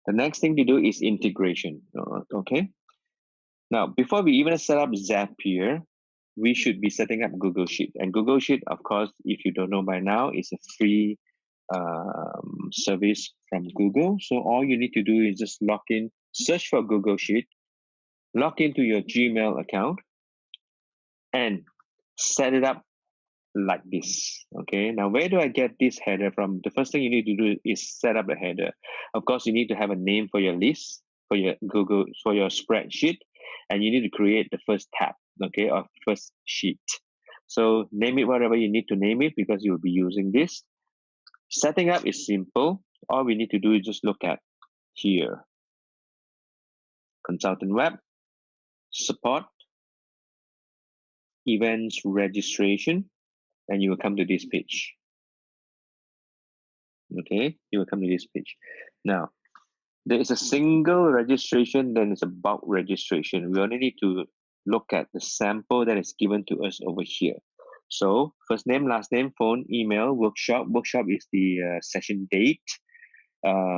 The next thing to do is integration. Okay. Now, before we even set up Zapier, we should be setting up Google Sheet. And Google Sheet, of course, if you don't know by now, is a free service from Google. So all you need to do is just log in, search for Google Sheet, log into your Gmail account, and set it up like this. Okay, now where do I get this header from? The first thing you need to do is set up a header. Of course, you need to have a name for your list, for your Google, for your spreadsheet, and you need to create the first tab, okay, or first sheet. So name it whatever you need to name it, because you will be using this. Setting up is simple. All we need to do is just look at here. Consultant web, support, events registration, and you will come to this page. Okay, you will come to this page. Now, there is a single registration, then it's a bulk registration. We only need to look at the sample that is given to us over here. So first name, last name, phone, email, workshop. Workshop is the session date.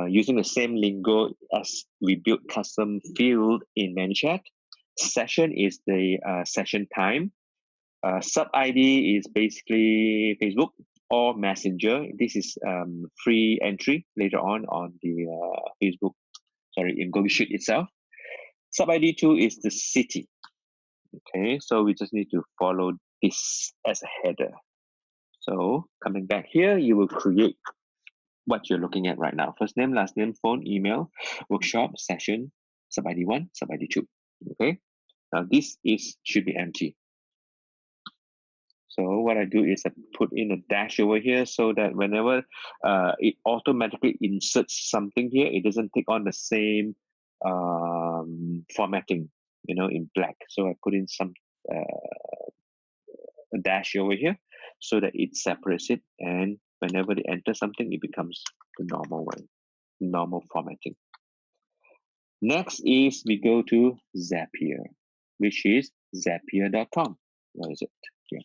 Using the same lingo as we built custom field in ManyChat. Session is the session time. Sub ID is basically Facebook or Messenger. This is free entry later on the Facebook, in Google Sheet itself. Sub ID 2 is the city. Okay, so we just need to follow this as a header. So coming back here, you will create what you're looking at right now. First name, last name, phone, email, workshop, session, sub ID 1, sub ID 2. Okay, now this should be empty. So what I do is I put in a dash over here so that whenever it automatically inserts something here, it doesn't take on the same formatting, in black. So I put in some a dash over here so that it separates it, and whenever they enter something, it becomes the normal one, normal formatting. Next is we go to Zapier, which is zapier.com. What is it? Yeah.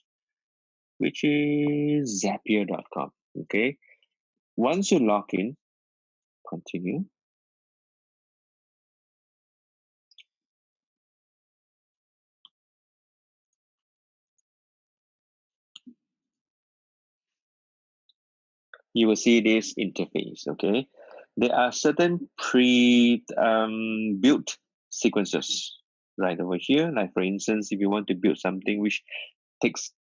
Which is zapier.com. Okay. Once you log in, continue. You will see this interface. Okay. There are certain pre-built sequences right over here. Like for instance, if you want to build something which takes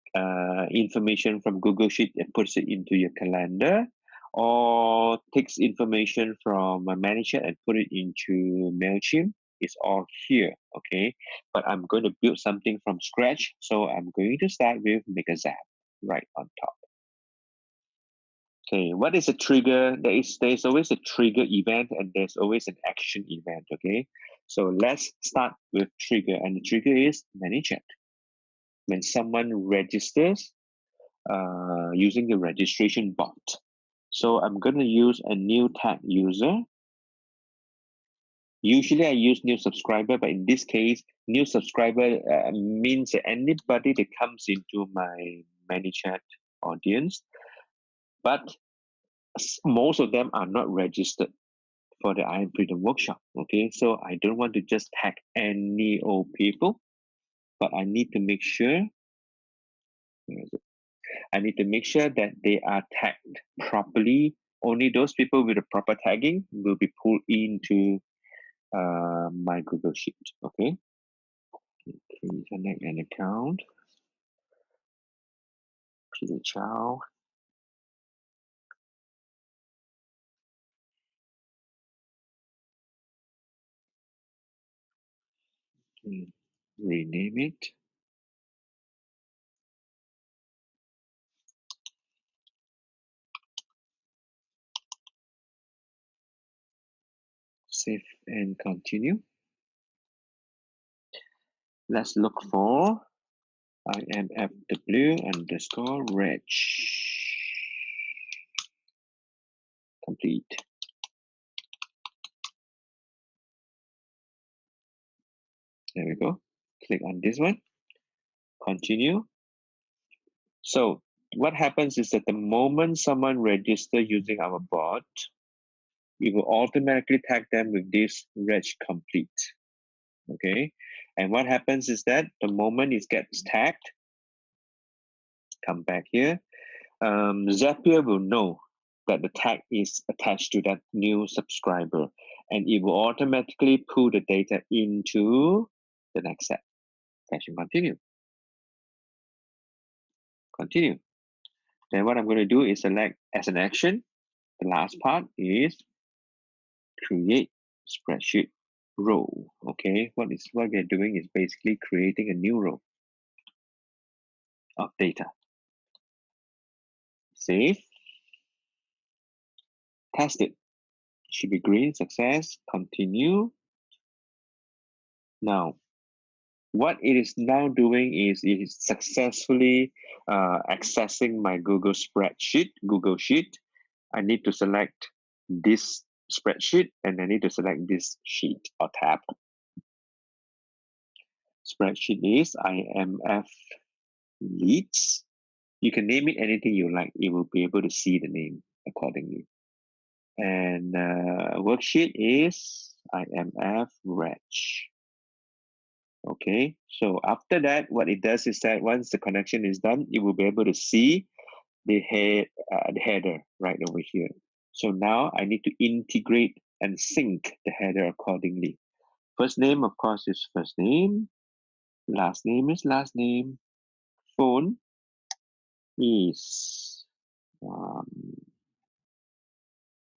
information from Google Sheet and puts it into your calendar, or takes information from ManyChat and put it into MailChimp, it's all here, okay? But I'm going to build something from scratch, so I'm going to start with Make a Zap right on top. Okay, what is a trigger? There's always a trigger event and there's always an action event, okay? So let's start with trigger, and the trigger is ManyChat. When someone registers using the registration bot. So I'm going to use a new tag user. Usually I use new subscriber, but in this case, new subscriber means anybody that comes into my ManyChat audience, but most of them are not registered for the I Am Freedom workshop. Okay, so I don't want to just tag any old people, but I need to make sure. I need to make sure that they are tagged properly. Only those people with the proper tagging will be pulled into my Google Sheet. Okay. Okay, connect an account. Peter Chow. Okay. Rename it. Save and continue. Let's look for IMFW_reg. Complete. There we go. Click on this one. Continue. So what happens is that the moment someone registers using our bot, it will automatically tag them with this reg complete. Okay, and what happens is that the moment it gets tagged, come back here, Zapier will know that the tag is attached to that new subscriber, and it will automatically pull the data into the next step. Session continue. Continue. Then what I'm going to do is select as an action. The last part is create spreadsheet row. Okay, what we're doing is basically creating a new row of data. Save. Test it. Should be green. Success. Continue. Now, what it is now doing is it is successfully accessing my Google Sheet. I need to select this spreadsheet and I need to select this sheet or tab. Spreadsheet is IMF leads. You can name it anything you like. You will be able to see the name accordingly. And worksheet is IMF reg. Okay, so after that, what it does is that once the connection is done, you will be able to see the header right over here. So now I need to integrate and sync the header accordingly. First name, of course, is first name. Last name is last name. Phone is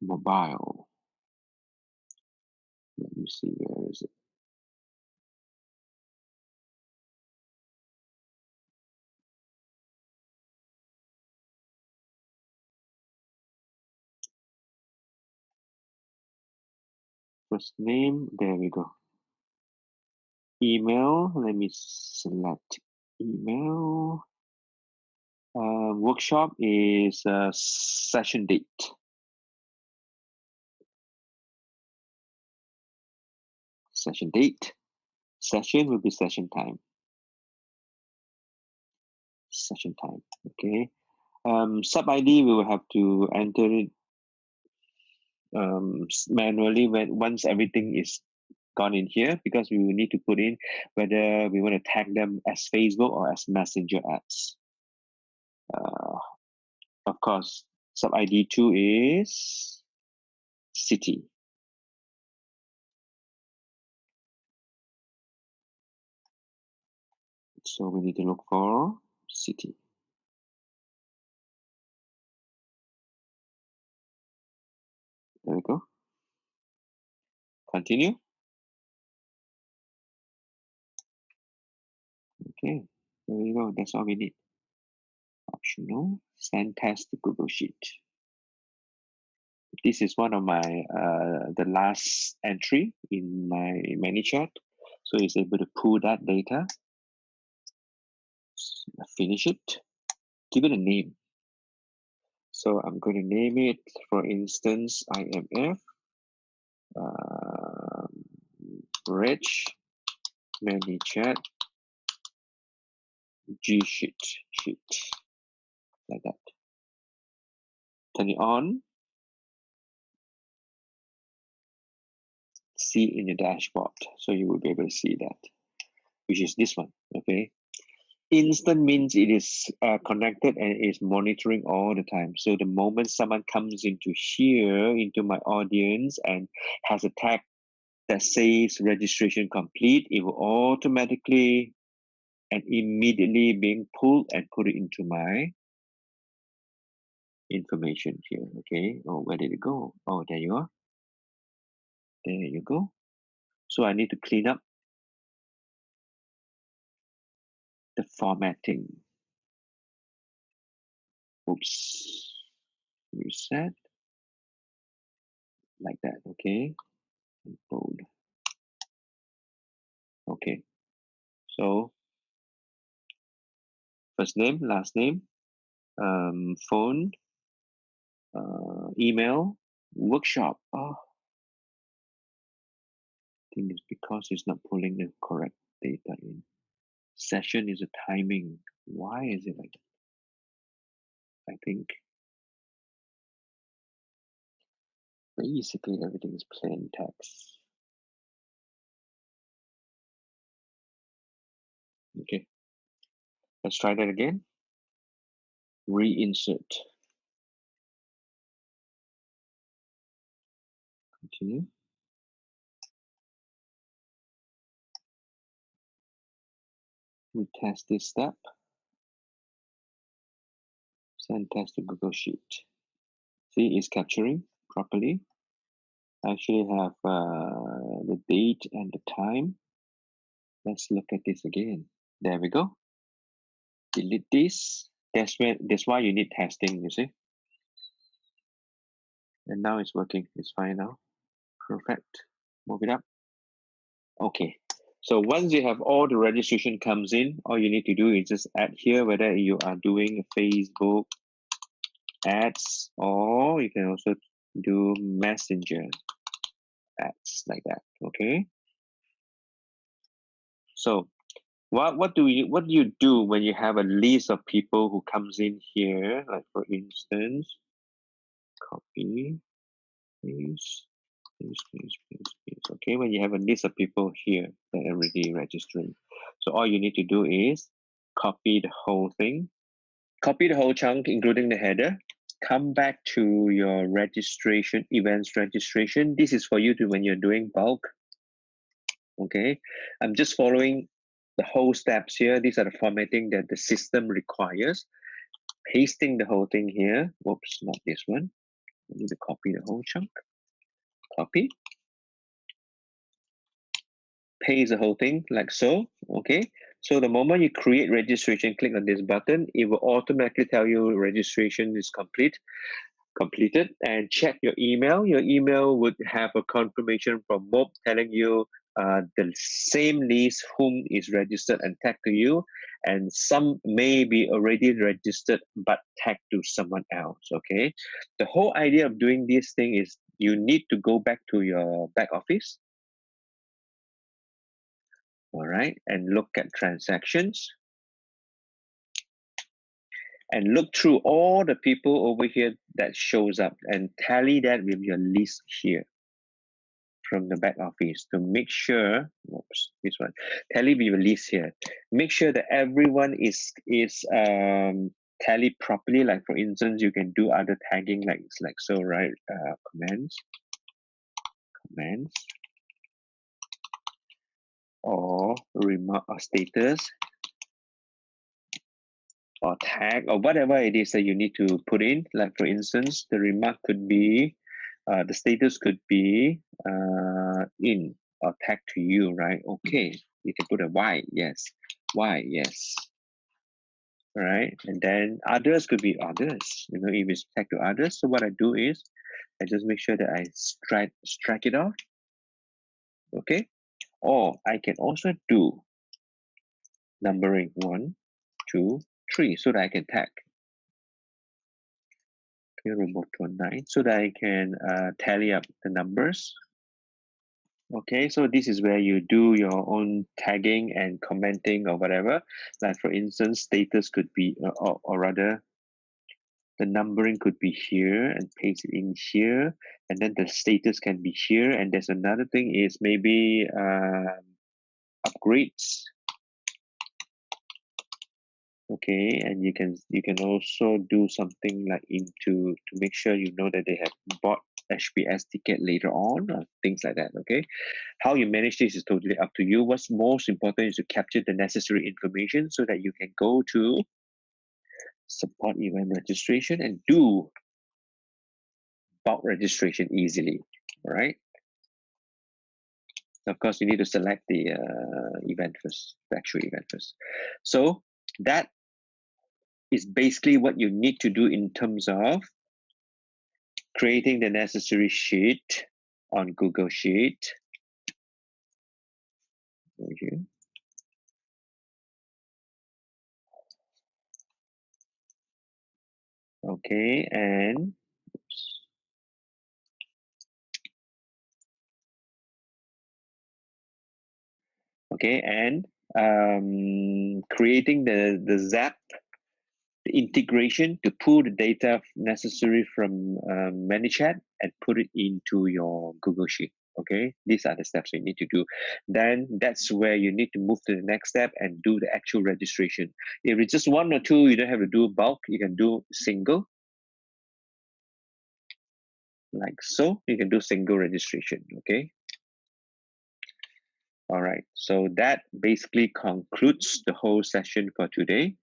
mobile. Let me see, where is it? First name, there we go. Email, let me select email. Workshop is session date. Session date. Session will be session time. Session time, okay. Sub ID, we will have to enter it manually once everything is gone in here, because we will need to put in whether we want to tag them as Facebook or as Messenger ads. Of course, sub ID 2 is city. So we need to look for city. There we go. Continue. Okay, there we go. That's all we need. Optional, send test to Google Sheet. This is one of my the last entry in my ManyChat, so it's able to pull that data. Finish it. Give it a name. So I'm going to name it, for instance, IMF Rich ManyChat G sheet, like that. Turn it on. See in your dashboard, so you will be able to see that, which is this one. Okay. Instant means it is connected and is monitoring all the time. So the moment someone comes into here, into my audience, and has a tag that says registration complete, it will automatically and immediately being pulled and put it into my information here. Okay. Oh, where did it go? Oh, there you are. There you go. So I need to clean up the formatting. Oops. Reset. Like that. Okay. And bold. Okay. So first name, last name, phone, email, workshop. Oh, I think it's because it's not pulling the correct data in. Session is a timing. Why is it like that? I think Basically, everything is plain text. Okay, let's try that again. Reinsert. Continue. We test this step. Send test to Google Sheet. See, it's capturing properly. I actually have the date and the time. Let's look at this again. There we go. Delete this. That's why you need testing, you see. And now it's working. It's fine now. Perfect. Move it up. Okay. So once you have all the registration comes in, all you need to do is just add here whether you are doing Facebook ads or you can also do Messenger ads like that. Okay. So what do you do when you have a list of people who comes in here? Like for instance, copy, paste, paste. Okay, when you have a list of people here that are already registering, so all you need to do is copy the whole thing, copy the whole chunk, including the header. Come back to your registration, events registration. This is for you to when you're doing bulk. Okay, I'm just following the whole steps here. These are the formatting that the system requires. Pasting the whole thing here. Whoops, not this one. I need to copy the whole chunk. Copy. Paste the whole thing like so. Okay. So the moment you create registration, click on this button, it will automatically tell you registration is completed, and check your email. Your email would have a confirmation from Mob telling you the same list whom is registered and tagged to you, and some may be already registered but tagged to someone else. Okay. The whole idea of doing this thing is you need to go back to your back office. All right, and look at transactions and look through all the people over here that shows up and tally that with your list here from the back office to make sure, oops, this one, tally with your list here. Make sure that everyone is tallied properly. Like for instance, you can do other tagging like so, right? Comments, or remark or status, or tag, or whatever it is that you need to put in. Like for instance, the remark could be, the status could be in or tag to you, right? Okay, you can put a Y, yes, Y, yes. All right, and then others could be others, you know, if it's tagged to others. So what I do is I just make sure that I strike it off. Okay, or I can also do numbering 1, 2, 3 so that I can tag. Okay, remote 19 so that I can tally up the numbers. Okay, so this is where you do your own tagging and commenting or whatever. Like for instance, status could be, or rather, the numbering could be here and paste it in here, and then the status can be here. And there's another thing is maybe upgrades. Okay, and you can also do something like to make sure you know that they have bought HPS ticket later on, or things like that. Okay, how you manage this is totally up to you. What's most important is to capture the necessary information so that you can go to support event registration and do bulk registration easily. All right. Of course, you need to select the event first, the actual event first. So that is basically what you need to do in terms of creating the necessary sheet on Google Sheet. Over here. Okay, and oops. Okay, and creating the Zap, the integration to pull the data necessary from ManyChat and put it into your Google Sheet. Okay, these are the steps you need to do. Then that's where you need to move to the next step and do the actual registration. If it's just one or two, you don't have to do bulk. You can do single, like so. You can do single registration. Okay. All right. So that basically concludes the whole session for today.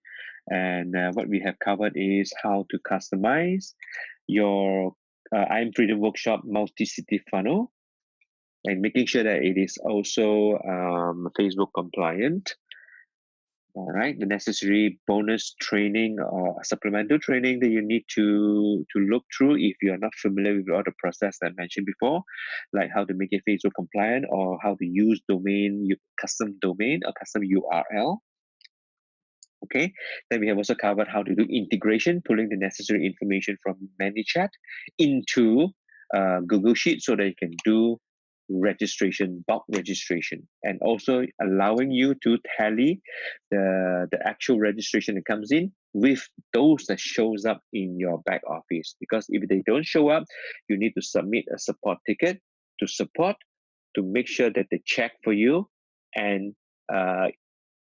And what we have covered is how to customize your I'm Freedom Workshop multi-city funnel, and making sure that it is also Facebook compliant. All right, the necessary bonus training or supplemental training that you need to look through if you are not familiar with all the process that I mentioned before, like how to make it Facebook compliant or how to use custom domain or custom URL. Okay, then we have also covered how to do integration, pulling the necessary information from ManyChat into Google Sheet so that you can do registration, bulk registration, and also allowing you to tally the actual registration that comes in with those that shows up in your back office. Because if they don't show up, you need to submit a support ticket to support to make sure that they check for you, and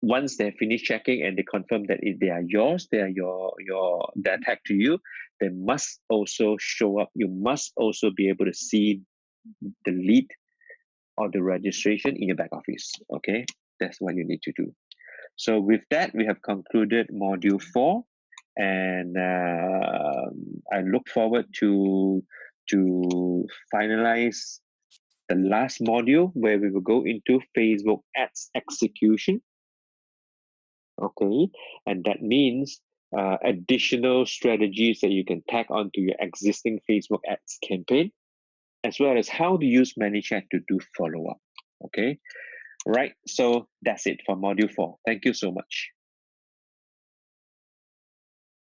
once they finish checking and they confirm that if they are yours, they are they're tagged to you, they must also show up. You must also be able to see the lead or the registration in your back office. Okay, that's what you need to do. So with that, we have concluded module 4, and I look forward to finalize the last module where we will go into Facebook ads execution. Okay, and that means additional strategies that you can tag onto your existing Facebook ads campaign, as well as how to use ManyChat to do follow-up. Okay, right, so that's it for module 4. Thank you so much.